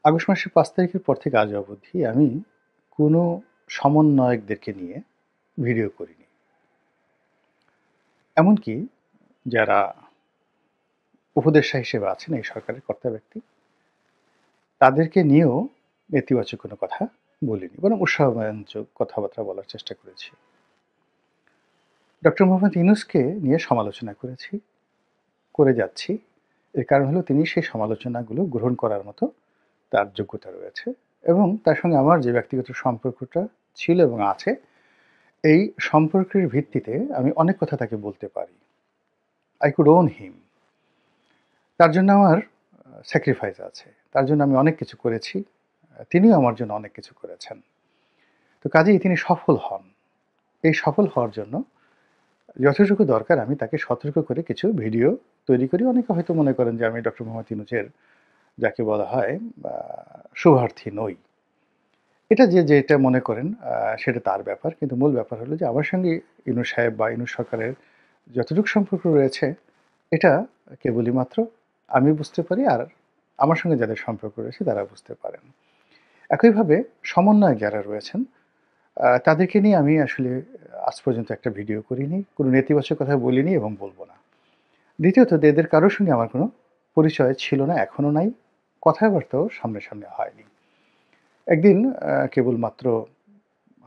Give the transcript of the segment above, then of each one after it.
August মাসের ৫ তারিখের পর থেকে আজ অবধি আমি কোনো সমন্বয়কদেরকে নিয়ে ভিডিও করিনি। এমনকি যারা উপদেষ্টা হিসেবে আছেন এই সরকারের কর্তা ব্যক্তি, তাদেরকে নিয়েও নেতিবাচক কোনো কথা বলিনি। বরং উৎসাহব্যঞ্জক কথাবার্তা বলার চেষ্টা করেছি। ডক্টর মোহাম্মদ ইউনূসকে নিয়ে সমালোচনা করেছি, করে যাচ্ছি। এর কারণ হলো তিনি সেই সমালোচনাগুলো গ্রহণ করার মতো তার যোগ্যতা রয়েছে এবং তার সঙ্গে আমার যে ব্যক্তিগত সম্পর্কটা ছিল এবং আছে, এই সম্পর্কের ভিত্তিতে আমি অনেক কথা তাকে বলতে পারি। I could own him. তার জন্য আমার স্যাক্রিফাইস আছে। তার জন্য আমি অনেক কিছু করেছি। তিনিও আমার জন্য অনেক কিছু করেছেন। তো কাজেই তিনি সফল হন। এই সফল হওয়ার জন্য যতটুকু দরকার আমি তাকে সতর্ক করে কিছু ভিডিও তৈরি করি। অনেকে হয়তো মনে করেন যে আমি ডক্টর মোহাম্মদ ইউনূসের যাকে বলা হয় শুভার্থী নই। এটা যে যেটা মনে করেন সেটা তার ব্যাপার। কিন্তু মূল ব্যাপার হলো যে আমার সঙ্গে ইউনূস সাহেব বা ইউনূস সরকারের যতটুকু সম্পর্ক রয়েছে এটা কেবলই মাত্র আমি বুঝতে পারি আর আমার সঙ্গে যাদের সম্পর্ক রয়েছে তারা বুঝতে পারেন। একইভাবে সমন্বয়ক যারা রয়েছেন তাদেরকে নিয়ে আমি আসলে আজ পর্যন্ত একটা ভিডিও করিনি, কোনো নেতিবাচক কথা বলিনি এবং বলব না। দ্বিতীয়ত এদের কারোর সঙ্গে আমার কোনো পরিচয় ছিল না, এখনো নাই, কথাবার্তাও সামনাসামনি হয়নি। একদিন কেবলমাত্র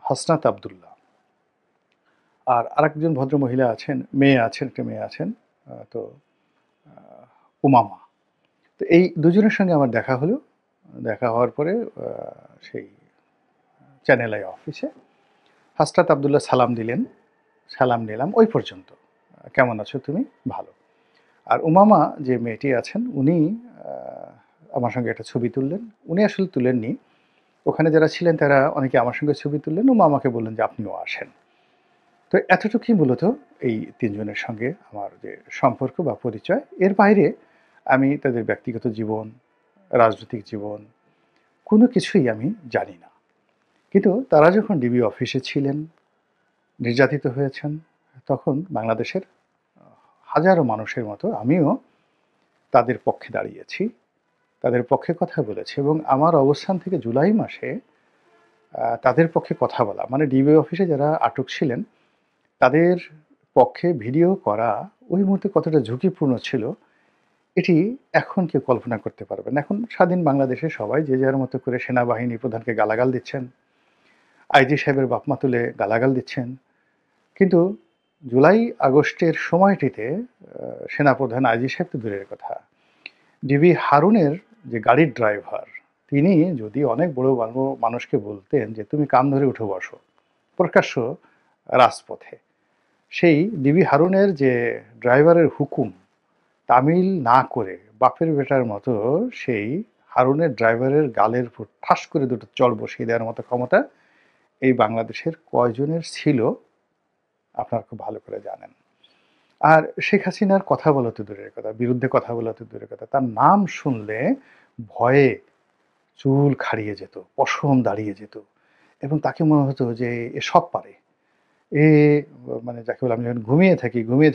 হাসনাত আব্দুল্লাহ আর আরেকজন ভদ্রমহিলা আছেন, একটা মেয়ে আছেন, তো উমামা। তো এই দুজনের সঙ্গে আমার দেখা হলো। দেখা হওয়ার পরে সেই চ্যানেল আই অফিসে হাসনাত আব্দুল্লাহ সালাম দিলেন, সালাম নিলাম ওই পর্যন্ত। কেমন আছো তুমি? ভালো। আর উমামা যে মেয়েটি আছেন উনি আমার সঙ্গে একটা ছবি তুললেন। উনি আসলে তুলেননি। ওখানে যারা ছিলেন তারা অনেকে আমার সঙ্গে ছবি তুললেন। উমামাকে বললেন যে আপনিও আসেন। তো এতটুকুই মূলত এই ৩ জনের সঙ্গে আমার যে সম্পর্ক বা পরিচয়। এর বাইরে আমি তাদের ব্যক্তিগত জীবন, রাজনৈতিক জীবন কোনো কিছুই আমি জানি না। কিন্তু তারা যখন ডিবি অফিসে ছিলেন, নির্যাতিত হয়েছেন, তখন বাংলাদেশের হাজারো মানুষের মতো আমিও তাদের পক্ষে দাঁড়িয়েছি, তাদের পক্ষে কথা বলেছি এবং আমার অবস্থান থেকে জুলাই মাসে তাদের পক্ষে কথা বলা মানে ডিবি অফিসে যারা আটক ছিলেন তাদের পক্ষে ভিডিও করা ওই মুহূর্তে কতটা ঝুঁকিপূর্ণ ছিল এটি এখন কেউ কল্পনা করতে পারবে না। এখন স্বাধীন বাংলাদেশে সবাই যে যার মতো করে সেনাবাহিনী প্রধানকে গালাগাল দিচ্ছেন, আইজি সাহেবের বাপমা তুলে গালাগাল দিচ্ছেন। কিন্তু জুলাই আগস্টের সময়টিতে সেনাপ্রধান আইজি সাহেব তো দূরের কথা, ডিবি হারুনের যে গাড়ির ড্রাইভার তিনি যদি অনেক বড় মানুষকে বলতেন যে তুমি কান ধরে উঠে বসো প্রকাশ্য রাজপথে, সেই ডিবি হারুনের যে ড্রাইভারের হুকুম তামিল না করে বাপের বেটার মতো সেই হারুনের ড্রাইভারের গালের উপর ঠাস করে দুটো চড় বসিয়ে দেওয়ার মতো ক্ষমতা এই বাংলাদেশের কয়জনের ছিল আপনারা খুব ভালো করে জানেন। আর শেখ হাসিনার কথা বলা তো দূরের কথা, বিরুদ্ধে কথা বলা তো দূরের কথা, তার নাম শুনলে ভয়ে চুল খাড়িয়ে যেত, পশম দাঁড়িয়ে যেত এবং তাকে মনে হতো যে এ সব পারে। এ মানে যাকে বলে আমি যখন ঘুমিয়ে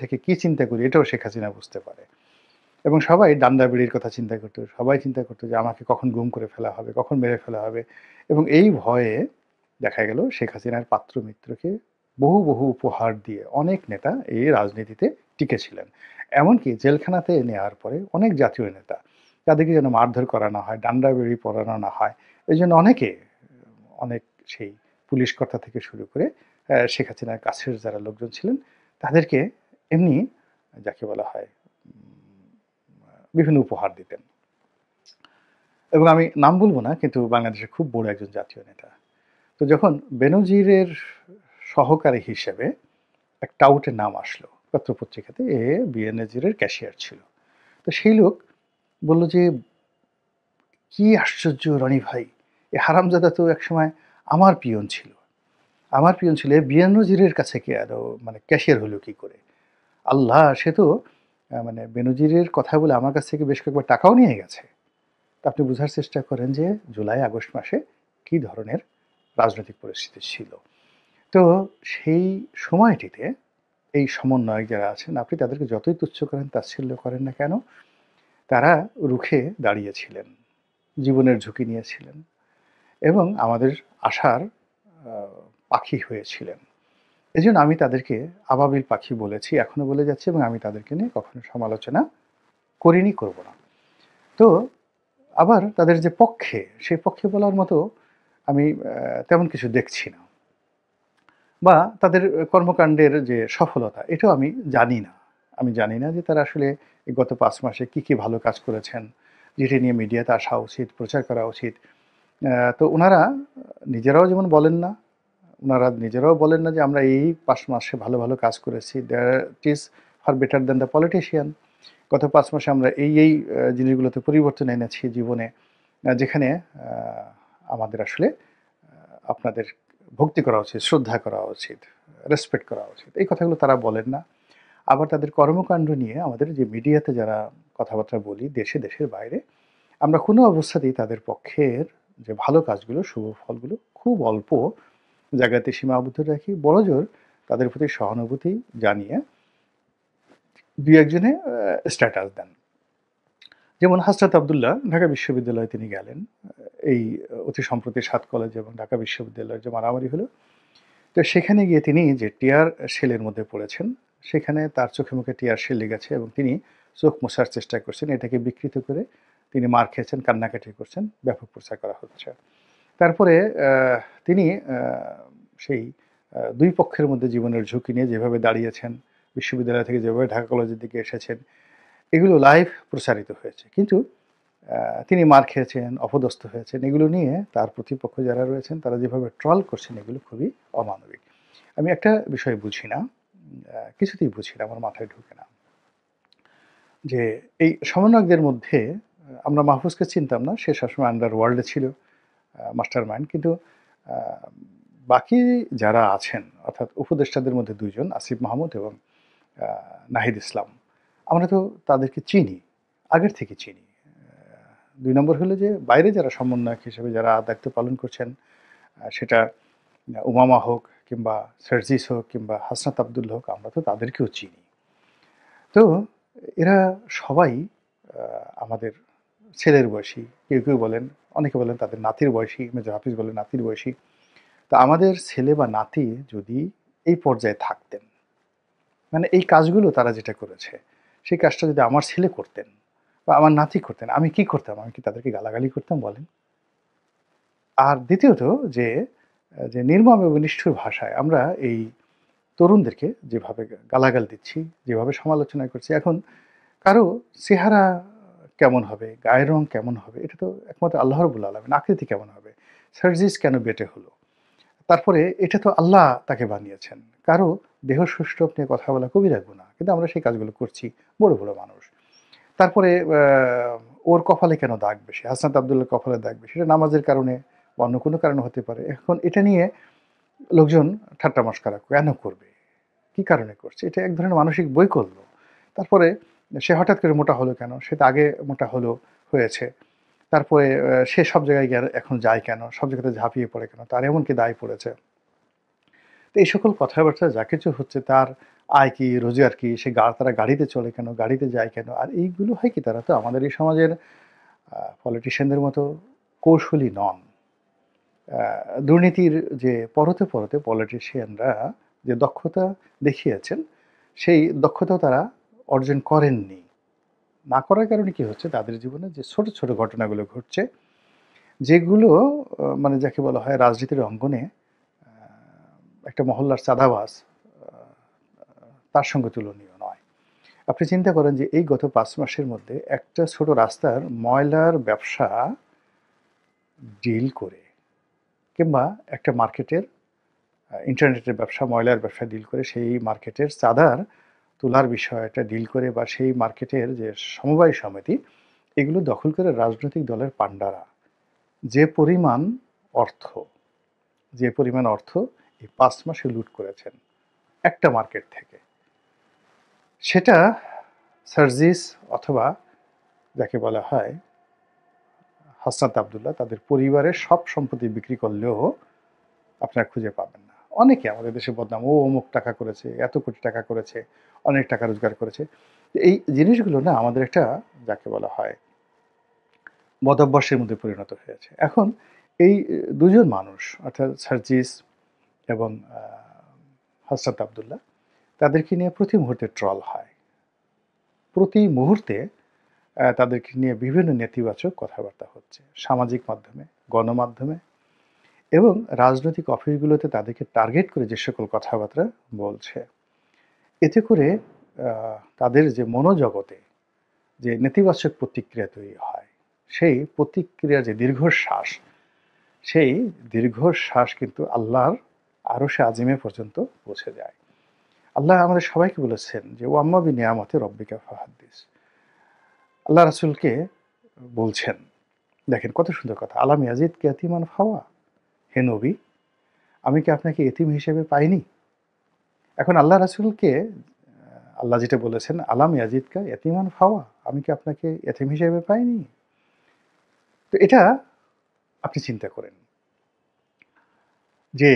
থাকি কি চিন্তা করি এটাও শেখ হাসিনা বুঝতে পারে। এবং সবাই ডান্ডা বেড়ির কথা চিন্তা করতো, সবাই চিন্তা করতো যে আমাকে কখন গুম করে ফেলা হবে, কখন মেরে ফেলা হবে। এবং এই ভয়ে দেখা গেল শেখ হাসিনার পাত্র মিত্রকে বহু উপহার দিয়ে অনেক নেতা এই রাজনীতিতে টিকেছিলেন। এমনকি জেলখানাতে নেওয়ার পরে অনেক জাতীয় নেতা তাদেরকে যেন মারধর করানো হয়, ডান্ডা বেড়ি পরানো না হয়, এই জন্য অনেক সেই পুলিশ কর্তা থেকে শুরু করে শেখ হাসিনার কাছের যারা লোকজন ছিলেন তাদেরকে এমনি যাকে বলা হয় বিভিন্ন উপহার দিতেন। এবং আমি নাম বলব না, কিন্তু বাংলাদেশের খুব বড় একজন জাতীয় নেতা। তো যখন বেনজিরের সহকারী হিসেবে এক টাউটের নাম আসলো পত্রপত্রিকাতে, বেনজিরের ক্যাশিয়ার ছিল। তো সেই লোক বলল যে কি আশ্চর্য রনি ভাই, এ হারামজাদা তো একসময় আমার পিয়ন ছিল, বেনজিরের কাছে কে আরো মানে ক্যাশিয়ার হলো কি করে? আল্লাহ, সে তো মানে বেনজিরের কথা বলে আমার কাছ থেকে বেশ কয়েকবার টাকাও নিয়ে গেছে। তা আপনি বোঝার চেষ্টা করেন যে জুলাই আগস্ট মাসে কী ধরনের রাজনৈতিক পরিস্থিতি ছিল। তো সেই সময়টিতে এই সমন্বয়ক যারা আছেন আপনি তাদেরকে যতই তুচ্ছ করেন তাচ্ছিল্য করেন না কেন, তারা রুখে দাঁড়িয়েছিলেন। জীবনের ঝুঁকি নিয়েছিলেন এবং আমাদের আশার পাখি হয়েছিলেন। এজন্য আমি তাদেরকে আবাবিল পাখি বলেছি, এখনো বলে যাচ্ছি, এবং আমি তাদেরকে নিয়ে কখনো সমালোচনা করিনি, করব না। তো আবার তাদের যে পক্ষে, সেই পক্ষে বলার মতো আমি তেমন কিছু দেখছি না, বা তাদের কর্মকাণ্ডের যে সফলতা, এটাও আমি জানি না। আমি জানি না যে তারা আসলে এই গত ৫ মাসে কী ভালো কাজ করেছেন, যেটি নিয়ে মিডিয়াতে আসা উচিত, প্রচার করা উচিত। তো উনারা নিজেরাও যেমন বলেন না, উনারা নিজেরাও বলেন না যে আমরা এই ৫ মাসে ভালো ভালো কাজ করেছি, that is far better than the politician. গত ৫ মাসে আমরা এই জিনিসগুলোতে পরিবর্তন এনেছি জীবনে, যেখানে আমাদের আসলে আপনাদের ভক্তি করা উচিত, শ্রদ্ধা করা উচিত, রেসপেক্ট করা উচিত। এই কথাগুলো তারা বলেন না। আবার তাদের কর্মকাণ্ড নিয়ে আমাদের যে মিডিয়াতে যারা কথাবার্তা বলি, দেশে দেশের বাইরে, আমরা কোনো অবস্থাতেই তাদের পক্ষের যে ভালো কাজগুলো, শুভ ফলগুলো খুব অল্প জায়গাতে সীমাবদ্ধ রাখি। বড়জোর তাদের প্রতি সহানুভূতি জানিয়ে ২-১ জনে স্ট্যাটাস দেন। যেমন হাসরাত আবদুল্লাহ ঢাকা বিশ্ববিদ্যালয়ে তিনি গেলেন। এই অতি সম্প্রতি ৭ কলেজ এবং ঢাকা বিশ্ববিদ্যালয়ের যে মারামারি হলো, তো সেখানে গিয়ে তিনি যে টিয়ার শেলের মধ্যে পড়েছেন, সেখানে তার চোখে মুখে টিয়ার শেল লেগেছে এবং তিনি চোখ মোছার চেষ্টা করছেন। এটাকে বিকৃত করে তিনি মার খেয়েছেন, কান্নাকাটি করছেন, ব্যাপক প্রচার করা হচ্ছে। তারপরে তিনি সেই ২ পক্ষের মধ্যে জীবনের ঝুঁকি নিয়ে যেভাবে দাঁড়িয়েছেন, বিশ্ববিদ্যালয় থেকে যেভাবে ঢাকা কলেজের দিকে এসেছেন, এগুলো লাইভ প্রচারিত হয়েছে। কিন্তু তিনি মার খেয়েছেন, অপদস্থ হয়েছেন, এগুলো নিয়ে তার প্রতিপক্ষ যারা রয়েছেন তারা যেভাবে ট্রল করছেন, এগুলো খুবই অমানবিক। আমি একটা বিষয় বুঝি না, কিছুতেই বুঝি না, আমার মাথায় ঢোকে না, যে এই সমন্বয়কদের মধ্যে আমরা মাহফুজকে চিনতাম না, সে সবসময় আন্ডারওয়ার্ল্ডে ছিল, মাস্টার মাইন্ড। কিন্তু আ বাকি যারা আছেন, অর্থাৎ উপদেষ্টাদের মধ্যে ২ জন, আসিফ মাহমুদ এবং আ নাহিদ ইসলাম, আমরা তো তাদেরকে চিনি, আগের থেকে চিনি। ২ নম্বর হলো যে বাইরে যারা সমন্বয়ক হিসেবে যারা দায়িত্ব পালন করছেন, সেটা উমামা হোক কিংবা সার্জিস হোক কিংবা হাসনাত আবদুল্লাহ হোক, আমরা তো তাদেরকেও চিনি। তো এরা সবাই আমাদের ছেলের বয়সী, কেউ বলেন, অনেকে বলেন তাদের নাতির বয়সী, মেজর হাফিজ বলেন নাতির বয়সী। তো আমাদের ছেলে বা নাতি যদি এই পর্যায়ে থাকতেন, মানে এই কাজগুলো তারা যেটা করেছে, সেই কাজটা যদি আমার ছেলে করতেন বা আমার নাতি করতেন, আমি কি করতাম? আমি কি তাদেরকে গালাগালি করতাম বলেন? আর দ্বিতীয়ত যে, যে নির্মম এবং নিষ্ঠুর ভাষায় আমরা এই তরুণদেরকে যেভাবে গালাগাল দিচ্ছি, যেভাবে সমালোচনা করছি, এখন কারো চেহারা কেমন হবে, গায়ের রং কেমন হবে, এটা তো একমাত্র আল্লাহ রাব্বুল আলামিন। আকৃতি কেমন হবে? সার্জিস কেন বেঁটে হলো? তারপরে এটা তো আল্লাহ তাকে বানিয়েছেন। কারো দেহ সৌষ্ঠব নিয়ে কথা বলা কবিরা গুনাহ। কিন্তু আমরা সেই কাজগুলো করছি, বড় মানুষ। তারপরে ওর কপালে কেন দাগ বেশি? হাসনাত আবদুল্লাহর কপালে দাগ বেশি। সেটা নামাজের কারণে বা অন্য কোনো কারণে হতে পারে। এখন এটা নিয়ে লোকজন ঠাট্টা মশকরা কেন করবে? কি কারণে করছে? এটা এক ধরনের মানসিক বৈকল্য। তারপরে সে হঠাৎ করে মোটা হলো কেন? সে তো আগে মোটা হয়েছে। তারপরে সে সব জায়গায় এখন যায় কেন? সব জায়গাতে ঝাঁপিয়ে পড়ে কেন? তার এমন কি দায় পড়েছে? তো এই সকল কথাবার্তা যা কিছু হচ্ছে, তার আয় কি, রোজগার কি, সে তারা গাড়িতে চলে কেন? গাড়িতে যায় কেন? আর এইগুলো হয় কি, তারা তো আমাদের এই সমাজের পলিটিশিয়ানদের মতো কৌশলী নন। আ দুর্নীতির যে পরতে পলিটিশিয়ানরা যে দক্ষতা দেখিয়েছেন, সেই দক্ষতাও তারা অর্জন করেননি। না করার কারণে কি হচ্ছে, তাদের জীবনে যে ছোট ঘটনাগুলো ঘটছে, যেগুলো মানে যাকে বলা হয় রাজনীতির অঙ্গনে আ একটা মহল্লার চাঁদাবাজ তার সঙ্গে তুলনীয় নয়। আপনি চিন্তা করেন যে এই গত ৫ মাসের মধ্যে একটা ছোট রাস্তার ময়লার ব্যবসা ডিল করে, কিংবা একটা মার্কেটের ইন্টারনেটের ব্যবসা, ময়লার ব্যবসা ডিল করে, সেই মার্কেটের চাঁদার তোলার বিষয়টা ডিল করে, বা সেই মার্কেটের যে সমবায় সমিতি, এগুলো দখল করে রাজনৈতিক দলের পান্ডারা যে পরিমাণ অর্থ যে পরিমাণ অর্থ এই ৫ মাসে লুট করেছেন একটা মার্কেট থেকে, সেটা সার্জিস অথবা যাকে বলা হয় হাসনাত আবদুল্লাহ তাদের পরিবারের সব সম্পত্তি বিক্রি করলেও আপনারা খুঁজে পাবেন না। অনেকে আমাদের দেশে বদনাম, ও অমুক টাকা করেছে, এত কোটি টাকা করেছে, অনেক টাকা রোজগার করেছে। এই জিনিসগুলো না আমাদের একটা যাকে বলা হয় বদভ্যাসের মধ্যে পরিণত হয়েছে। এখন এই দুজন মানুষ অর্থাৎ সার্জিস এবং হযরত আব্দুল্লাহ, তাদেরকে নিয়ে প্রতি মুহূর্তে ট্রল হয়। প্রতি মুহূর্তে তাদেরকে নিয়ে বিভিন্ন নেতিবাচক কথাবার্তা হচ্ছে। সামাজিক মাধ্যমে, গণমাধ্যমে এবং রাজনৈতিক অফিসগুলোতে তাদেরকে টার্গেট করে যে সকল কথাবার্তা বলছে। এতে করে তাদের যে মনোজগতে যে নেতিবাচক প্রতিক্রিয়া তৈরি হয়, সেই প্রতিক্রিয়ার যে দীর্ঘশ্বাস, সেই দীর্ঘশ্বাস কিন্তু আল্লাহর আরশে আজিমে পর্যন্ত পৌঁছে যায়। আল্লাহ আমাদের সবাইকে বলেছেন যে ওয়াম্মা বিনিয়ামতি রব্বিকা ফাহাদ্দিস। আল্লাহ রাসূলকে বলছেন, দেখেন কত সুন্দর কথা, আলাম ইয়াজিদকা ইয়াতীমান ফাওয়া, হে নবী আমি কি আপনাকে এতিম হিসেবে পাইনি? এখন আল্লাহ রাসূলকে আল্লাহ যেটা বলেছেন, আলাম ইয়াজিদকা ইয়াতীমান ফাওয়া, আমি কি আপনাকে এতিম হিসেবে পাইনি? তো এটা আপনি চিন্তা করেন যে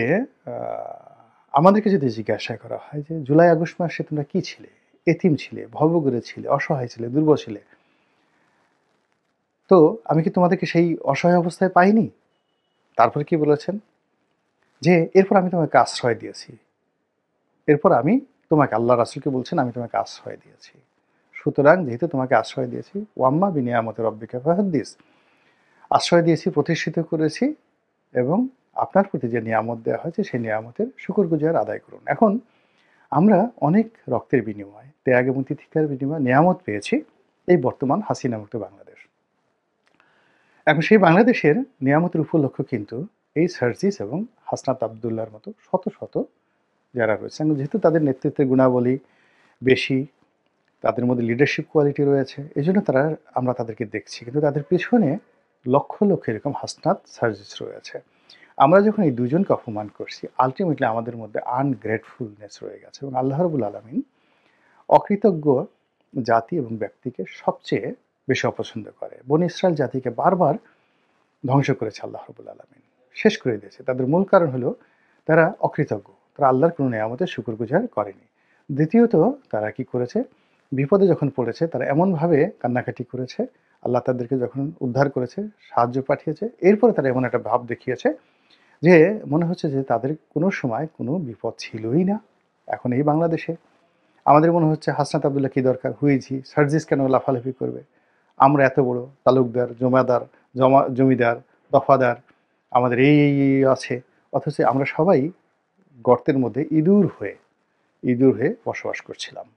আমাদেরকে যদি জিজ্ঞাসা করা হয় যে জুলাই আগস্ট মাসে তোমরা কি ছিলে? এতিম ছিলে, ভবঘুরে ছিলে, অসহায় ছিলে, দুর্বল ছিলে। তো আমি কি তোমাদেরকে সেই অসহায় অবস্থায় পাইনি? তারপরে কি বলেছেন? যে এরপর আমি তোমাকে আশ্রয় দিয়েছি। এরপর আমি তোমাকে, আল্লাহ রাসূলকে বলছেন, আমি তোমাকে আশ্রয় দিয়েছি। সুতরাং যেহেতু তোমাকে আশ্রয় দিয়েছি, ওয়াম্মা বিনিয়ামতি রব্বিকা ফাহাদ্দিস, আশ্রয় দিয়েছি, প্রতিষ্ঠিত করেছি এবং আপনার প্রতি যে নিয়ামত দেওয়া হয়েছে সেই নিয়ামতের শুকরগুজার আদায় করুন। এখন আমরা অনেক রক্তের বিনিময়ে, ত্যাগ এবং তিতিক্ষার বিনিময়ে নিয়ামত পেয়েছি এই বর্তমান হাসিনা মুক্ত বাংলাদেশ। এখন সেই বাংলাদেশের নিয়ামতের উপলক্ষ কিন্তু এই সার্জিস এবং হাসনাত আবদুল্লাহর মতো শত শত যারা রয়েছে, যেহেতু তাদের নেতৃত্বের গুণাবলী বেশি, তাদের মধ্যে লিডারশিপ কোয়ালিটি রয়েছে, এই জন্য আমরা তাদেরকে দেখছি, কিন্তু তাদের পেছনে লক্ষ লক্ষ এরকম হাসনাত সার্জিস রয়েছে। আমরা যখন এই দুজনকে অপমান করছি, আলটিমেটলি আমাদের মধ্যে আনগ্রেটফুলনেস রয়ে গেছে এবং আল্লাহ রাব্বুল আলামিন অকৃতজ্ঞ জাতি এবং ব্যক্তিকে সবচেয়ে বেশি অপছন্দ করে। বনী ইসরাইল জাতিকে বারবার ধ্বংস করেছে আল্লাহ রাব্বুল আলামিন, শেষ করে দিয়েছে। তাদের মূল কারণ হলো তারা অকৃতজ্ঞ, তারা আল্লাহর কোনো নিয়ামতের শুকরগুজার করেনি। দ্বিতীয়ত তারা কি করেছে, বিপদে যখন পড়েছে তারা এমনভাবে কান্নাকাটি করেছে, আল্লাহ তাদেরকে যখন উদ্ধার করেছে, সাহায্য পাঠিয়েছে, এরপরে তারা এমন একটা ভাব দেখিয়েছে যে মনে হচ্ছে যে তাদের কোনো সময় কোনো বিপদ ছিলই না। এখন এই বাংলাদেশে আমাদের মনে হচ্ছে হাসনাত আবদুল্লাহ কী দরকার, হুইজি সার্জিস কেন লাফালাফি করবে, আমরা এত বড় তালুকদার, জমিদার, দফাদার, আমাদের এই আছে, অথচ আমরা সবাই গর্তের মধ্যে ইঁদুর হয়ে বসবাস করছিলাম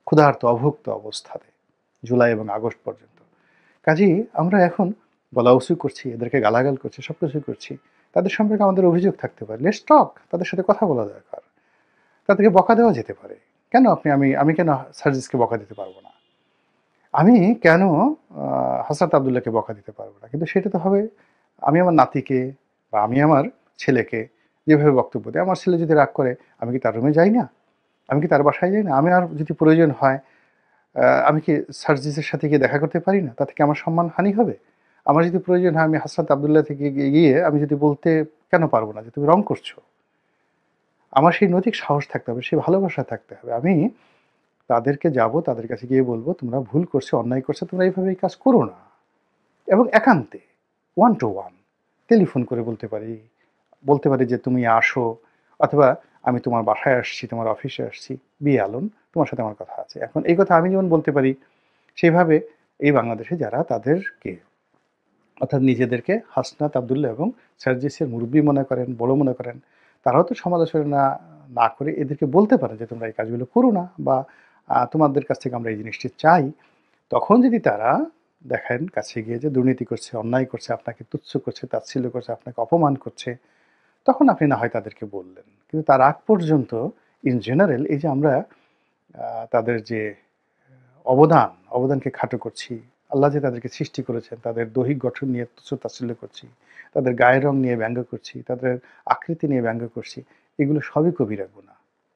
ক্ষুধার্ত অভুক্ত অবস্থাতে জুলাই এবং আগস্ট পর্যন্ত। কাজেই আমরা এখন গলা উঁচু করছি, এদেরকে গালাগাল করছি, সব কিছু করছি। তাদের সম্পর্কে আমাদের অভিযোগ থাকতে পারে, লেটস টক, তাদের সাথে কথা বলা দরকার, তাদেরকে বকা দেওয়া যেতে পারে। কেন আমি কেন সার্জিসকে বকা দিতে পারবো না? আমি কেন হাসনাত আবদুল্লাহকে বকা দিতে পারবো না? কিন্তু সেটা তো হবে আমি আমার নাতিকে বা আমি আমার ছেলেকে যেভাবে বক্তব্য দিই। আমার ছেলে যদি রাগ করে, আমি কি তার রুমে যাই না? আমি কি তার বাসায় যাই না? আমি আর যদি প্রয়োজন হয় আমি কি সার্জিসের সাথে গিয়ে দেখা করতে পারি না? তাতে কি আমার সম্মানহানি হবে? আমার যদি প্রয়োজন হয় আমি হাসনাত আবদুল্লাহ থেকে গিয়ে আমি যদি বলতে কেন পারবো না যে তুমি রং করছো? আমার সেই নৈতিক সাহস থাকতে হবে, সেই ভালোবাসা থাকতে হবে। আমি তাদেরকে যাব, তাদের কাছে গিয়ে বলবো, তোমরা ভুল করছো, অন্যায় করছো, তোমরা এইভাবে এই কাজ করো না। এবং একান্তে, ওয়ান টু ওয়ান টেলিফোন করে বলতে পারি যে তুমি আসো, অথবা আমি তোমার বাসায় আসছি, তোমার অফিসে আসছি, বি আলোন, তোমার সাথে আমার কথা আছে। এখন এই কথা আমি যেমন বলতে পারি, সেইভাবে এই বাংলাদেশে যারা তাদেরকে অর্থাৎ নিজেদেরকে হাসনাত আবদুল্লাহ এবং সার্জিসের মুরব্বী মনে করেন, বড় মনে করেন, তারাও তো সমালোচনা না করে এদেরকে বলতে পারে যে তোমরা এই কাজগুলো করো না, বা তোমাদের কাছ থেকে আমরা এই জিনিসটি চাই। তখন যদি তারা দেখেন কাছে গিয়ে যে দুর্নীতি করছে, অন্যায় করছে, আপনাকে তুচ্ছ করছে, তাচ্ছিল্য করছে, আপনাকে অপমান করছে, তখন আপনি না হয় তাদেরকে বললেন। কিন্তু তার আগ পর্যন্ত ইন জেনারেল এই যে আমরা তাদের যে অবদানকে খাটো করছি, আল্লাহ যে তাদেরকে সৃষ্টি করেছেন, তাদের দৈহিক গঠন নিয়ে তুচ্ছ তাচ্ছিল্য করছি, তাদের গায়ের রং নিয়ে ব্যঙ্গ করছি, তাদের আকৃতি নিয়ে ব্যঙ্গ করছি, এগুলো সবই কবিরা গুনাহ।